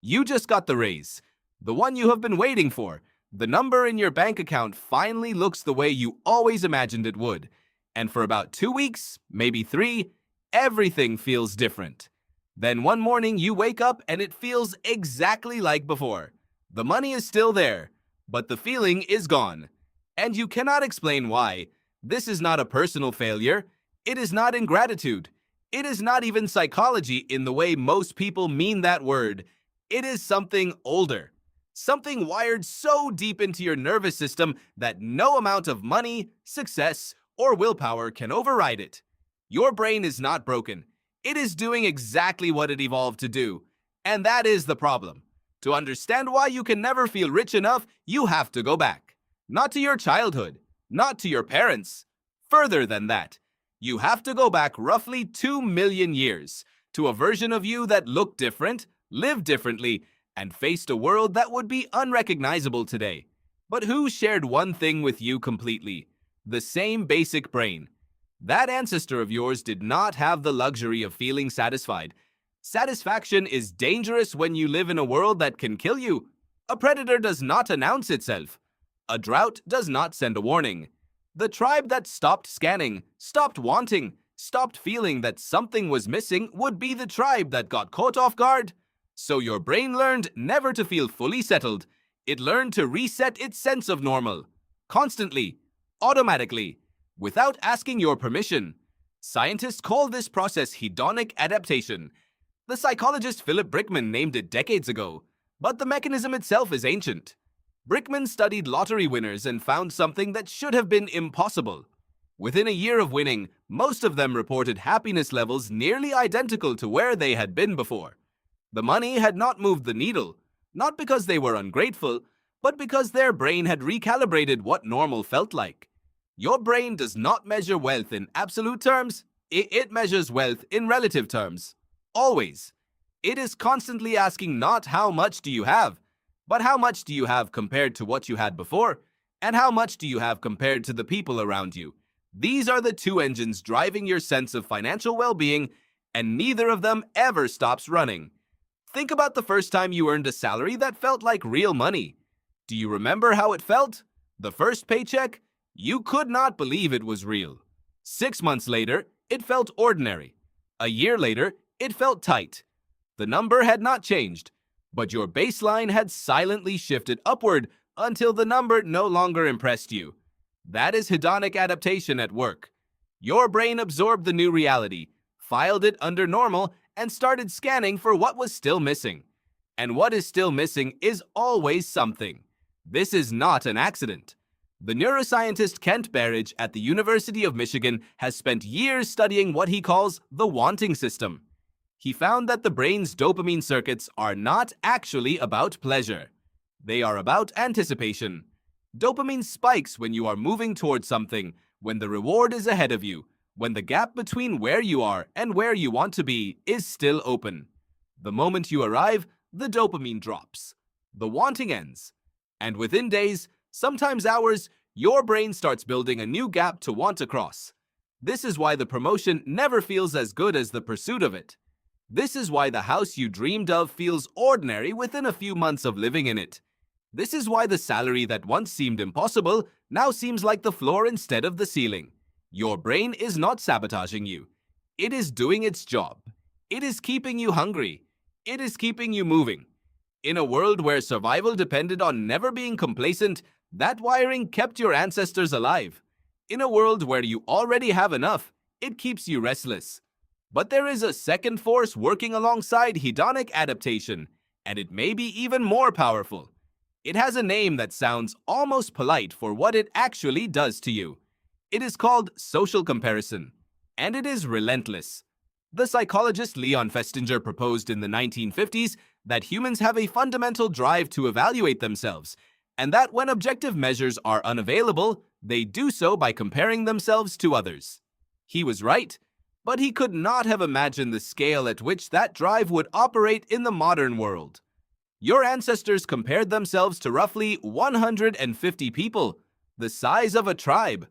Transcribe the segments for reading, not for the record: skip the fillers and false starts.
You just got the raise, the one you have been waiting for. The number in your bank account finally looks the way you always imagined it would. And for about 2 weeks, maybe 3, everything feels different. Then one morning you wake up and it feels exactly like before. The money is still there, but the feeling is gone. And you cannot explain why. This is not a personal failure. It is not ingratitude. It is not even psychology in the way most people mean that word. It is something older. Something wired so deep into your nervous system that no amount of money, success, or willpower can override it. Your brain is not broken. It is doing exactly what it evolved to do. And that is the problem. To understand why you can never feel rich enough, you have to go back. Not to your childhood, not to your parents. Further than that, you have to go back roughly 2 million years to a version of you that looked different, lived differently, and faced a world that would be unrecognizable today. But who shared one thing with you completely? The same basic brain. That ancestor of yours did not have the luxury of feeling satisfied. Satisfaction is dangerous when you live in a world that can kill you. A predator does not announce itself. A drought does not send a warning. The tribe that stopped scanning, stopped wanting, stopped feeling that something was missing would be the tribe that got caught off guard. So your brain learned never to feel fully settled. It learned to reset its sense of normal. Constantly. Automatically. Without asking your permission. Scientists call this process hedonic adaptation. The psychologist Philip Brickman named it decades ago, but the mechanism itself is ancient. Brickman studied lottery winners and found something that should have been impossible. Within a year of winning, most of them reported happiness levels nearly identical to where they had been before. The money had not moved the needle, not because they were ungrateful, but because their brain had recalibrated what normal felt like. Your brain does not measure wealth in absolute terms, it measures wealth in relative terms. Always. It is constantly asking not how much do you have, but how much do you have compared to what you had before, and how much do you have compared to the people around you. These are the two engines driving your sense of financial well-being, and neither of them ever stops running. Think about the first time you earned a salary that felt like real money. Do you remember how it felt? The first paycheck? You could not believe it was real. 6 months later, it felt ordinary. A year later, it felt tight. The number had not changed, but your baseline had silently shifted upward until the number no longer impressed you. That is hedonic adaptation at work. Your brain absorbed the new reality, filed it under normal, and started scanning for what was still missing. And what is still missing is always something. This is not an accident. The neuroscientist Kent Berridge at the University of Michigan has spent years studying what he calls the wanting system. He found that the brain's dopamine circuits are not actually about pleasure. They are about anticipation. Dopamine spikes when you are moving towards something, when the reward is ahead of you, when the gap between where you are and where you want to be is still open. The moment you arrive, the dopamine drops. The wanting ends. And within days, sometimes hours, your brain starts building a new gap to want across. This is why the promotion never feels as good as the pursuit of it. This is why the house you dreamed of feels ordinary within a few months of living in it. This is why the salary that once seemed impossible now seems like the floor instead of the ceiling. Your brain is not sabotaging you. It is doing its job. It is keeping you hungry. It is keeping you moving. In a world where survival depended on never being complacent, that wiring kept your ancestors alive. In a world where you already have enough, it keeps you restless. But there is a second force working alongside hedonic adaptation, and it may be even more powerful. It has a name that sounds almost polite for what it actually does to you. It is called social comparison, and it is relentless. The psychologist Leon Festinger proposed in the 1950s that humans have a fundamental drive to evaluate themselves, and that when objective measures are unavailable, they do so by comparing themselves to others. He was right, but he could not have imagined the scale at which that drive would operate in the modern world. Your ancestors compared themselves to roughly 150 people, the size of a tribe.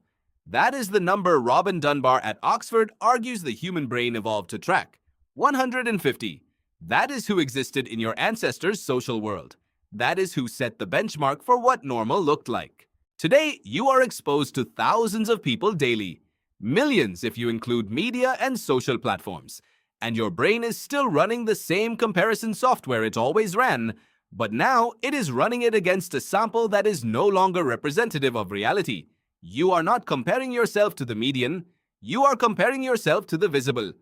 That is the number Robin Dunbar at Oxford argues the human brain evolved to track. 150. That is who existed in your ancestors' social world. That is who set the benchmark for what normal looked like. Today, you are exposed to thousands of people daily, millions if you include media and social platforms, and your brain is still running the same comparison software it always ran, but now it is running it against a sample that is no longer representative of reality. You are not comparing yourself to the median, you are comparing yourself to the visible.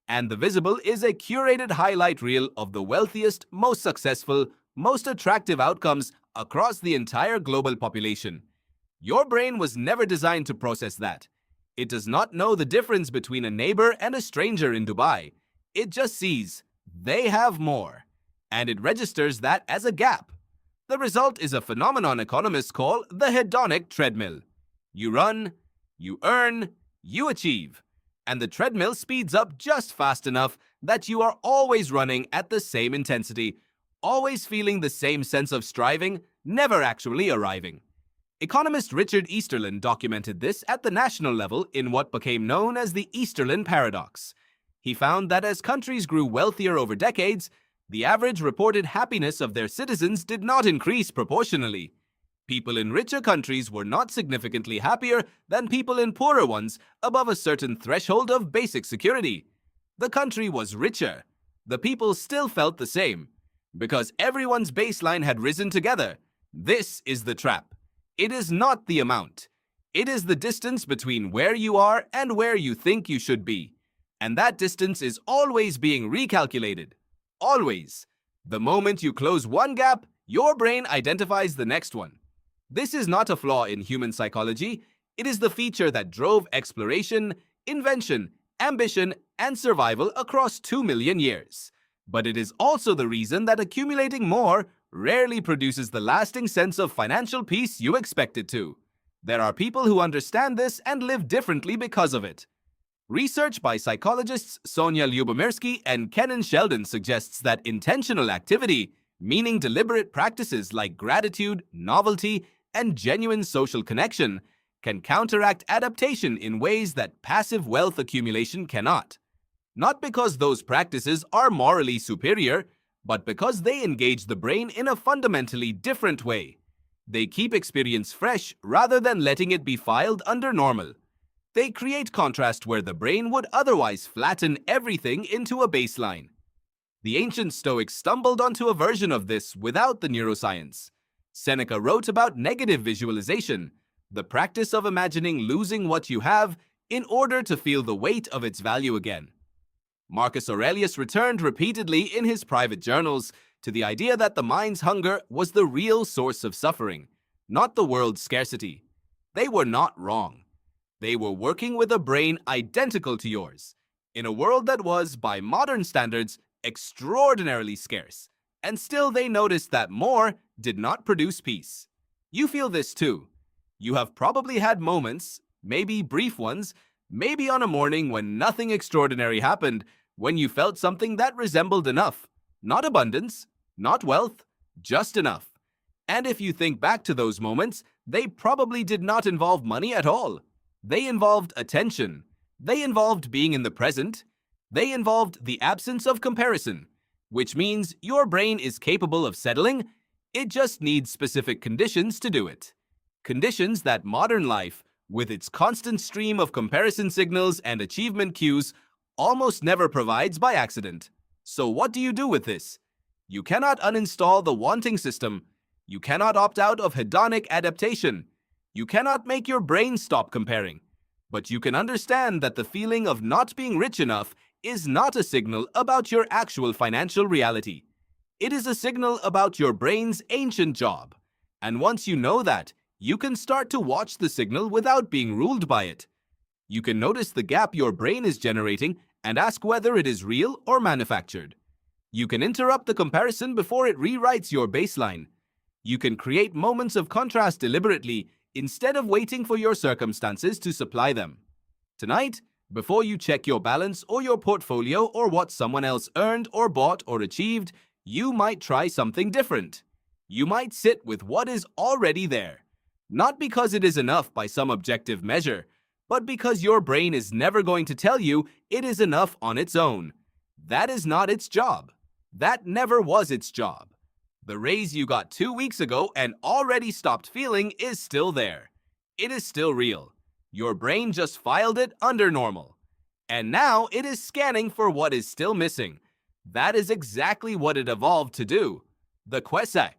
And the visible is a curated highlight reel of the wealthiest, most successful, most attractive outcomes across the entire global population. Your brain was never designed to process that. It does not know the difference between a neighbor and a stranger in Dubai. It just sees, they have more. And it registers that as a gap. The result is a phenomenon economists call the hedonic treadmill. You run, you earn, you achieve. And the treadmill speeds up just fast enough that you are always running at the same intensity, always feeling the same sense of striving, never actually arriving. Economist Richard Easterlin documented this at the national level in what became known as the Easterlin paradox. He found that as countries grew wealthier over decades, the average reported happiness of their citizens did not increase proportionally. People in richer countries were not significantly happier than people in poorer ones above a certain threshold of basic security. The country was richer. The people still felt the same, because everyone's baseline had risen together. This is the trap. It is not the amount. It is the distance between where you are and where you think you should be. And that distance is always being recalculated. Always. The moment you close one gap, your brain identifies the next one. This is not a flaw in human psychology. It is the feature that drove exploration, invention, ambition, and survival across 2 million years. But it is also the reason that accumulating more rarely produces the lasting sense of financial peace you expect it to. There are people who understand this and live differently because of it. Research by psychologists Sonia Lyubomirsky and Kenan Sheldon suggests that intentional activity, meaning deliberate practices like gratitude, novelty, and genuine social connection, can counteract adaptation in ways that passive wealth accumulation cannot. Not because those practices are morally superior, but because they engage the brain in a fundamentally different way. They keep experience fresh rather than letting it be filed under normal. They create contrast where the brain would otherwise flatten everything into a baseline. The ancient Stoics stumbled onto a version of this without the neuroscience. Seneca wrote about negative visualization, the practice of imagining losing what you have in order to feel the weight of its value again. Marcus Aurelius returned repeatedly in his private journals to the idea that the mind's hunger was the real source of suffering, not the world's scarcity. They were not wrong. They were working with a brain identical to yours, in a world that was, by modern standards, extraordinarily scarce, and still they noticed that more did not produce peace. You feel this too. You have probably had moments, maybe brief ones, maybe on a morning when nothing extraordinary happened, when you felt something that resembled enough. Not abundance, not wealth, just enough. And if you think back to those moments, they probably did not involve money at all. They involved attention. They involved being in the present. They involved the absence of comparison, which means your brain is capable of settling. It just needs specific conditions to do it. Conditions that modern life, with its constant stream of comparison signals and achievement cues, almost never provides by accident. So what do you do with this? You cannot uninstall the wanting system. You cannot opt out of hedonic adaptation. You cannot make your brain stop comparing. But you can understand that the feeling of not being rich enough is not a signal about your actual financial reality. It is a signal about your brain's ancient job. And once you know that, you can start to watch the signal without being ruled by it. You can notice the gap your brain is generating and ask whether it is real or manufactured. You can interrupt the comparison before it rewrites your baseline. You can create moments of contrast deliberately instead of waiting for your circumstances to supply them. Tonight, before you check your balance or your portfolio or what someone else earned or bought or achieved, you might try something different. You might sit with what is already there. Not because it is enough by some objective measure, but because your brain is never going to tell you it is enough on its own. That is not its job. That never was its job. The raise you got 2 weeks ago and already stopped feeling is still there. It is still real. Your brain just filed it under normal. And now it is scanning for what is still missing. That is exactly what it evolved to do. The question